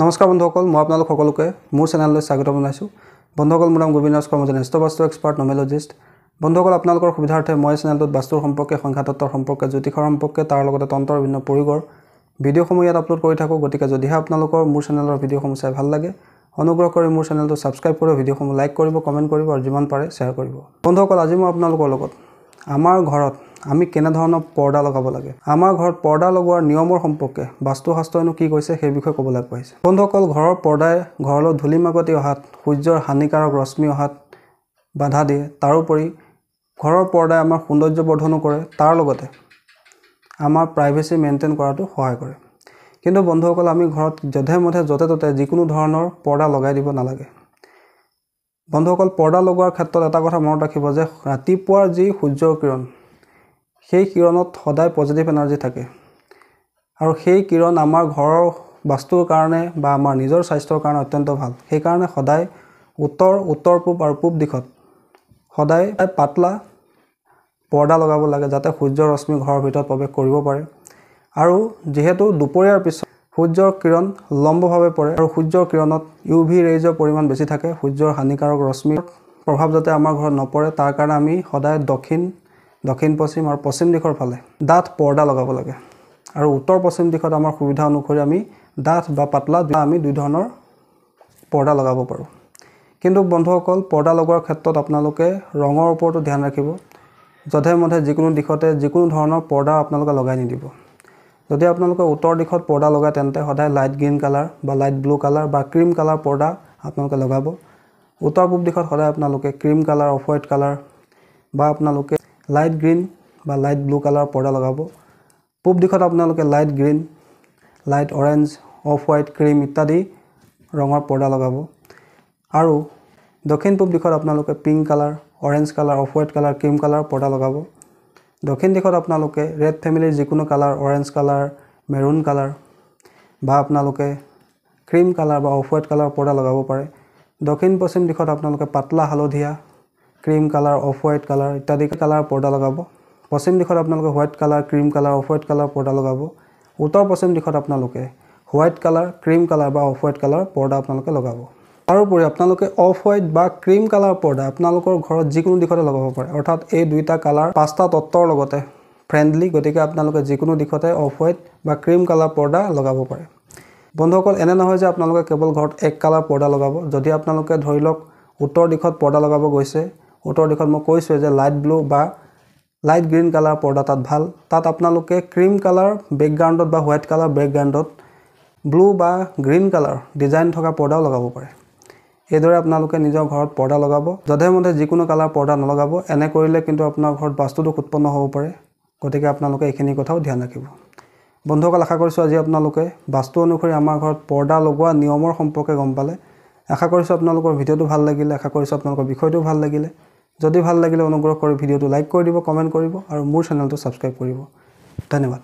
নমস্কাৰ বন্ধুসকল, মই আপোনালোক সকলোকে মোৰ চেনেললৈ স্বাগত জনাইছোঁ। বন্ধুসকল, মোৰ নাম গোবিন্দ ৰাজ কৰ্মজন, বাস্তু এক্সপাৰ্ট নমেলজিষ্ট। বন্ধুসকল, আপোনালোকৰ সুবিধাৰ্থে মই চেনেলটোত বাস্তুৰ সম্পৰ্কে, সংখ্যাতত্বৰ সম্পৰ্কে, জ্যোতিষৰ সম্পৰ্কে, তাৰ লগতে তন্ত্ৰৰ বিভিন্ন পৰিগৰ ভিডিঅ'সমূহ ইয়াত আপলোড কৰি থাকোঁ। গতিকে যদিহে আপোনালোকৰ মোৰ চেনেলৰ ভিডিঅ'সমূহ চাই ভাল লাগে, অনুগ্ৰহ কৰি মোৰ চেনেলটো ছাবস্ক্ৰাইব কৰি ভিডিঅ'সমূহ লাইক কৰিব, কমেণ্ট কৰিব আৰু যিমান পাৰে শ্বেয়াৰ কৰিব। বন্ধুসকল, আজি মই আপোনালোকৰ লগত আমাৰ ঘৰত আমি কেনেধৰণৰ পৰ্দা লগাব লাগে, আমাৰ ঘৰত পৰ্দা লগোৱাৰ নিয়মৰ সম্পৰ্কে বাস্তুশাস্ত্ৰইনো কি কৈছে সেই বিষয়ে ক'বলৈ আগবাঢ়িছে। বন্ধুসকল, ঘৰৰ পৰ্দাই ঘৰলৈ ধূলি মাকতি অহাত, সূৰ্যৰ হানিকাৰক ৰশ্মি অহাত বাধা দিয়ে। তাৰোপৰি ঘৰৰ পৰ্দাই আমাৰ সৌন্দৰ্য বৰ্ধনো কৰে, তাৰ লগতে আমাৰ প্ৰাইভেচি মেইনটেইন কৰাটো সহায় কৰে। কিন্তু বন্ধুসকল, আমি ঘৰত যধে মধে য'তে ত'তে যিকোনো ধৰণৰ পৰ্দা লগাই দিব নালাগে। বন্ধুসকল, পৰ্দা লগোৱাৰ ক্ষেত্ৰত এটা কথা মনত ৰাখিব যে ৰাতিপুৱাৰ যি সূৰ্যৰ কিৰণ, সেই কিৰণত সদায় পজিটিভ এনাৰ্জি থাকে আৰু সেই কিৰণ আমাৰ ঘৰৰ বাস্তুৰ কাৰণে বা আমাৰ নিজৰ স্বাস্থ্যৰ কাৰণে অত্যন্ত ভাল। সেইকাৰণে সদায় উত্তৰ পূব আৰু পূব দিশত সদায় পাতলা পৰ্দা লগাব লাগে, যাতে সূৰ্যৰ ৰশ্মি ঘৰৰ ভিতৰত প্ৰৱেশ কৰিব পাৰে। আৰু যিহেতু দুপৰীয়াৰ পিছত সূৰ্যৰ কিৰণ লম্বভাৱে পৰে আৰু সূৰ্যৰ কিৰণত UV ৰেইজৰ পৰিমাণ বেছি থাকে, সূৰ্যৰ হানিকাৰক ৰশ্মিৰ প্ৰভাৱ যাতে আমাৰ ঘৰত নপৰে, তাৰ কাৰণে আমি সদায় দক্ষিণ পশ্চিম আৰু পশ্চিম দিশৰ ফালে ডাঠ পৰ্দা লগাব লাগে। আৰু উত্তৰ পশ্চিম দিশত আমাৰ সুবিধা অনুসৰি আমি ডাঠ বা পাতলা আমি দুই ধৰণৰ পৰ্দা লগাব পাৰোঁ। কিন্তু বন্ধুসকল, পৰ্দা লগোৱাৰ ক্ষেত্ৰত আপোনালোকে ৰঙৰ ওপৰতো ধ্যান ৰাখিব। যধে মধে যিকোনো দিশতে যিকোনো ধৰণৰ পৰ্দা আপোনালোকে লগাই নিদিব। যদি আপোনালোকে উত্তৰ দিশত পৰ্দা লগায়, তেন্তে সদায় লাইট গ্ৰীণ কালাৰ বা লাইট ব্লু কালাৰ বা ক্ৰীম কালাৰ পৰ্দা আপোনালোকে লগাব। উত্তৰ পূব দিশত সদায় আপোনালোকে cream colour, off white colour বা আপোনালোকে লাইট গ্ৰীণ বা লাইট ব্লু কালাৰ পৰ্দা লগাব। পূব দিশত আপোনালোকে light green, light orange, off white, cream ইত্যাদি ৰঙৰ পৰ্দা লগাব। আৰু দক্ষিণ পূব দিশত আপোনালোকে pink colour, orange colour, off white colour, cream colour পৰ্দা লগাব। দক্ষিণ দিশত আপোনালোকে ৰেড ফেমিলিৰ যিকোনো colour, orange colour, maroon colour বা আপোনালোকে ক্ৰীম কালাৰ বা অফ হোৱাইট কালাৰ পৰ্দা লগাব পাৰে। দক্ষিণ পশ্চিম দিশত আপোনালোকে পাতলা হালধীয়া, cream colour, off white colour ইত্যাদি কালাৰ পৰ্দা লগাব। পশ্চিম দিশত আপোনালোকে white colour, cream colour, off white colour পৰ্দা লগাব। উত্তৰ পশ্চিম দিশত আপোনালোকে হোৱাইট কালাৰ, ক্ৰীম কালাৰ বা অফ হোৱাইট কালাৰ পৰ্দা আপোনালোকে লগাব। তাৰোপৰি আপোনালোকে অফ হোৱাইট বা ক্ৰীম কালাৰ পৰ্দা আপোনালোকৰ ঘৰত যিকোনো দিশতে লগাব পাৰে। অৰ্থাৎ এই দুইটা কালাৰ 5টা তত্ত্বৰ লগতে ফ্ৰেণ্ডলি, গতিকে আপোনালোকে যিকোনো দিশতে অফ হোৱাইট বা ক্ৰীম কালাৰ পৰ্দা লগাব পাৰে। বন্ধুসকল, এনে নহয় যে আপোনালোকে কেৱল ঘৰত এক কালাৰ পৰ্দা লগাব। যদি আপোনালোকে ধৰি লওক উত্তৰ দিশত পৰ্দা লগাব গৈছে, উত্তৰ দিশত মই কৈছোঁৱে যে লাইট ব্লু বা লাইট গ্ৰীণ কালাৰ পৰ্দা তাত ভাল, তাত আপোনালোকে ক্ৰীম কালাৰ বেকগ্ৰাউণ্ডত বা হোৱাইট কালাৰ বেকগ্ৰাউণ্ডত ব্লু বা গ্ৰীণ কালাৰ ডিজাইন থকা পৰ্দাও লগাব পাৰে। এইদৰে আপোনালোকে নিজৰ ঘৰত পৰ্দা লগাব। যধে মধে যিকোনো কালাৰ পৰ্দা নলগাব। এনে কৰিলে কিন্তু আপোনাৰ ঘৰত বাস্তুদোষ উৎপন্ন হ'ব পাৰে। গতিকে আপোনালোকে এইখিনি কথাও ধ্যান ৰাখিব। বন্ধুসকল, আশা কৰিছোঁ আজি আপোনালোকে বাস্তু অনুসৰি আমাৰ ঘৰত পৰ্দা লগোৱা নিয়মৰ সম্পৰ্কে গম পালে। আশা কৰিছোঁ আপোনালোকৰ ভিডিঅ'টো ভাল লাগিলে, আশা কৰিছোঁ আপোনালোকৰ বিষয়টো ভাল লাগিলে। যদি ভাল লাগিলে অনুগ্ৰহ কৰি ভিডিঅ'টো লাইক কৰি দিব, কমেণ্ট কৰিব আৰু মোৰ চেনেলটো ছাবস্ক্ৰাইব কৰিব। ধন্যবাদ।